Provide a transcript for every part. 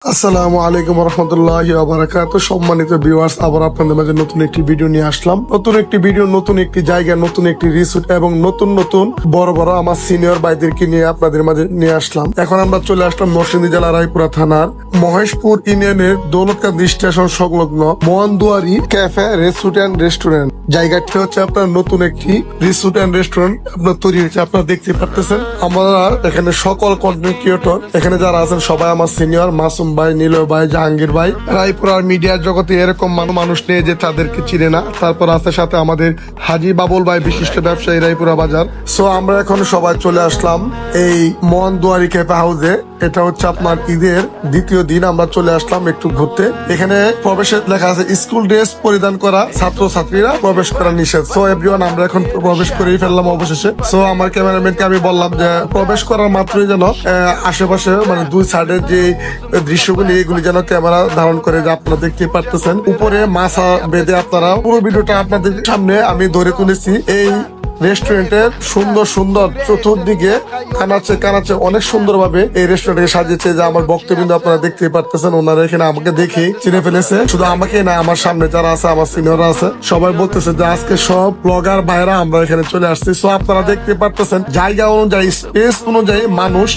আসসালামু আলাইকুম রহমতুল্লাহি ওয়া বারাকাতুহু। সম্মানিত ভিউয়ার্স, আবার আপনাদের মাঝে নতুন একটি ভিডিও নিয়ে আসলাম। নতুন একটি ভিডিও, নতুন একটি জায়গা, নতুন একটি রিসোর্ট এবং নতুন নতুন বড় বড় আমার সিনিয়র ভাইদেরকে নিয়ে আপনাদের মাঝে নিয়ে আসলাম। এখন আমরা চলে আসলাম নরসিংদী জেলার রায়পুরা থানার মহেশপুর ইউনিয়নের দৌলতকান্দি স্টেশন সংলগ্ন মোয়ানদুয়ারি ক্যাফে রিসোর্ট এন্ড রেস্টুরেন্ট। জায়গাটি হচ্ছে আপনার নতুন একটি রিসোর্ট এন্ড রেস্টুরেন্ট আপনার তৈরি হয়েছে, আপনারা দেখতে পারতেছেন। আমরা এখানে সকল কন্টেন্ট ক্রিয়েটর এখানে যারা আছেন সবাই আমার সিনিয়র, মাসুম ভাই, নীলয় ভাই, জাহাঙ্গীর ভাই। রায়পুরার মিডিয়ার জগতে এরকম মানুষ নেই যে তাদেরকে চিনে না। তারপর আছে সাথে আমাদের হাজি বাবুল ভাই, বিশিষ্ট ব্যবসায়ী, রায়পুরা বাজার। সো আমরা এখন সবাই চলে আসলাম এই মোয়ানদুয়ারি ক্যাফে হাউসে। এটা হচ্ছে আপনার ঈদের দ্বিতীয় দিন আমরা চলে আসলাম একটু ঘুরতে। এখানে প্রবেশের লেখা আছে স্কুল ড্রেস পরিধান করা ছাত্র ছাত্রীরা প্রবেশ করা নিষেধ। সো এভরিওয়ান, আমরা এখন প্রবেশ করেই ফেললাম অবশেষে। সো আমার ক্যামেরাম্যানকে আমি বললাম যে প্রবেশ করার মাত্রই যেন আশেপাশে মানে দুই সাইডের যে দৃশ্যগুলি এগুলি যেন ক্যামেরা ধারণ করে, যে আপনারা দেখতে পারতেছেন উপরে মাছা বেঁধে আপনারা পুরো ভিডিওটা আপনাদের সামনে আমি ধরে তুলেছি। এই রেস্টুরেন্টের সুন্দর সুন্দর চতুর্দিকে কানাচে অনেক সুন্দর ভাবে এই রেস্টুরেন্টকে সাজিয়েছে। যে আমার বক্তব্য আপনারা দেখতে পারতেছেন, ওনারা এখানে আমাকে দেখে চিনে ফেলেছে। শুধু আমাকে না, আমার সামনে যারা আছে, আমার সিনিয়ররা আছে, সবাই বলতেছে যে আজকে সব ব্লগার ভাইরা আমরা এখানে চলে আসছি। সো আপনারা দেখতে পারতেছেন জায়গা অনুযায়ী, স্পেস অনুযায়ী মানুষ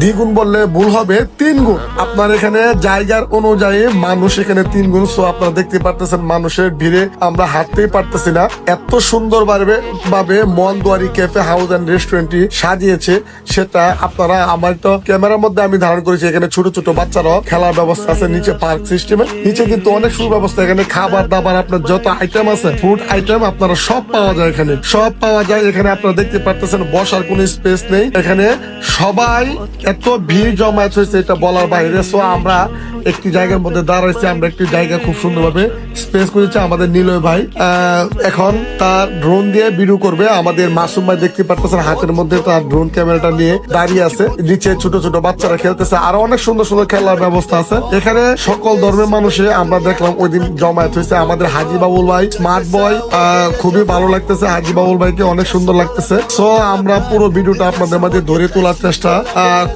দ্বিগুণ বললে ভুল হবে, 3 গুণ। আপনার এখানে জায়গার অনুযায়ী মানুষ এখানে 3 গুণ। সো আপনারা দেখতে পারতেছেন মানুষের ভিড়ে আমরা হাঁটতেই পারতেছি না। এত সুন্দর ভাবে মোয়ানদুয়ারি ক্যাফে হাউস এন্ড রেস্টুরেন্টটি সাজিয়েছে, সেটা আপনারা আমার তো ক্যামেরার মধ্যে আমি ধারণ করেছি। এখানে ছোট ছোট বাচ্চারাও খেলার ব্যবস্থা আছে, নিচে পার্ক সিস্টেমে, নিচে কিন্তু অনেক সুব্যবস্থা। এখানে খাবার দাবার আপনার যত আইটেম আছে, ফুড আইটেম আপনারা সব পাওয়া যায়, এখানে সব পাওয়া যায়। এখানে আপনারা দেখতে পারতেছেন বসার কোনো স্পেস নেই। এখানে সবাই এত ভিড় জমায়েত হয়েছে এটা বলার বাইরে। সো আমরা একটি জায়গার মধ্যে দাঁড়াইছি, আমরা একটি জায়গা খুব সুন্দরভাবে স্পেস করেছে আমাদের নীলয় ভাই। এখন তার ড্রোন দিয়ে ভিডিও করবে। আমাদের মাসুম ভাই দেখতে পারতেছেন হাতের মধ্যে তার ড্রোন ক্যামেরাটা নিয়ে দাঁড়িয়ে আছে। নিচে ছোট ছোট বাচ্চারা খেলতেছে, আরো অনেক সুন্দর সুন্দর খেলার ব্যবস্থা আছে। এখানে সকল ধর্মের মানুষে আমরা দেখলাম ওই দিন জমায়েত হয়েছে। আমাদের হাজি বাবুল ভাই স্মার্ট বয়, খুবই ভালো লাগতেছে। হাজি বাবুল ভাইকে অনেক সুন্দর লাগতেছে। সো আমরা পুরো ভিডিওটা আপনাদের মাঝে ধরে তোলার চেষ্টা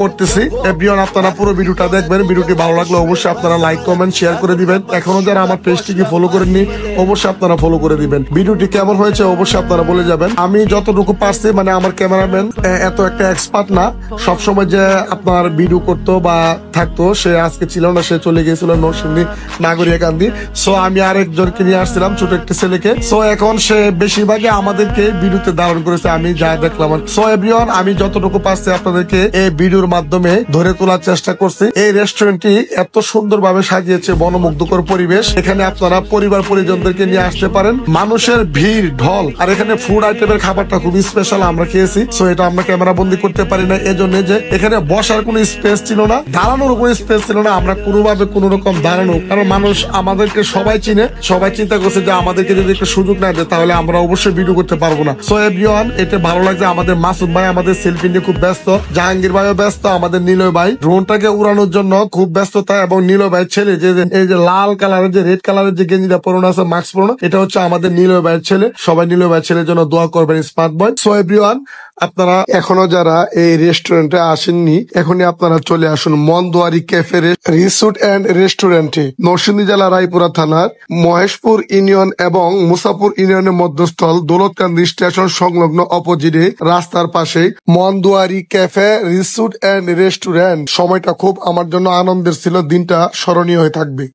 করতেছি। এভরিওয়ান, আপনারা পুরো ভিডিওটা দেখবেন। ভিডিওটি ভালো লাগলে অবশ্যই আপনারা লাইক কমেন্ট শেয়ার করে দিবেন। এখনো যারা আমার পেজটিকে ফলো করেননি অবশ্যই আপনারা ফলো করে দিবেন। ভিডিওটি কেমন হয়েছে অবশ্যই আপনারা বলে যাবেন। আমি যতটুকু পারছি, মানে আমার ক্যামেরাম্যান এত একটা এক্সপার্ট না, সবসময় যে আপনার ভিডিও করতো বা থাকতো সে আজকে ছিল না, সে চলে গিয়েছিল নরসিংদী নাগরিকান্দি। সো আমি আরেকজনকে নিয়ে আসছিলাম, ছোট একটা ছেলেকে। সো এখন সে বেশিরভাগই আমাদেরকে ভিডিওতে ধারণ করেছে, আমি যা দেখলাম। সো এভরিওয়ান, আমি যতটুকু পারছি আপনাদেরকে এই ভিডিওর মাধ্যমে ধরে তোলার চেষ্টা করছি। এই রেস্টুরেন্টটি এত সুন্দর ভাবে সাজিয়েছে, মনোমুগ্ধকর পরিবেশ। এখানে আপনারা পরিবার পরিজনদেরকে নিয়ে আসতে পারেন। মানুষের ভিড় ঢল, আর এখানে ফুড আইটেমের খাবারটা খুবই স্পেশাল, আমরা খেয়েছি। সো এটা আমরা ক্যামেরা বন্দি করতে পারি না, এজন্য যে এখানে বসার কোনো স্পেস ছিল না, দাঁড়ানোর কোনো স্পেস ছিল না। আমরা কোনোভাবে কোনো রকম দাঁড়ানো, কারণ মানুষ আমাদেরকে সবাই চিনে, সবাই চিন্তা করছে যে আমাদেরকে যদি একটা সুযোগ না দেয় তাহলে আমরা অবশ্যই ভিডিও করতে পারবো না। সো এভরিওয়ান, এটা ভালো লাগছে। আমাদের মাসুদ ভাই আমাদের সেলফি নিয়ে খুব ব্যস্ত, জাহাঙ্গীর ভাইও ব্যস্ত, আমাদের নীলয় ভাই ড্রোনটাকে উড়ানোর জন্য খুব ব্যস্ততা। এবং নীলয় ভাই ছেলে যে এই যে লাল কালারের যে রেড কালারের যে গেঞ্জিটা পরানো আছে, মাস্ক পরানো, এটা হচ্ছে আমাদের নীলয় ভাইয়ের ছেলে। সবাই নীলয় ভাইয়ের ছেলের জন্য দোয়া করবেন, স্মার্ট বয়। সো এভরিওয়ান, আপনারা এখনো যারা এই রেস্টুরেন্টে আসেননি, এখনই আপনারা চলে আসুন মোয়ানদুয়ারি ক্যাফে রিসোর্ট এন্ড রেস্টুরেন্টে, নরসিংদী জেলা রায়পুরা থানার মহেশপুর ইউনিয়ন এবং মুসাপুর ইউনিয়নের মধ্যস্থল দৌলতকান্দি স্টেশন সংলগ্ন অপোজিটে রাস্তার পাশে মোয়ানদুয়ারি ক্যাফে রিসোর্ট এন্ড রেস্টুরেন্ট। সময়টা খুব আমার জন্য আনন্দের ছিল, দিনটা স্মরণীয় হয়ে থাকবে।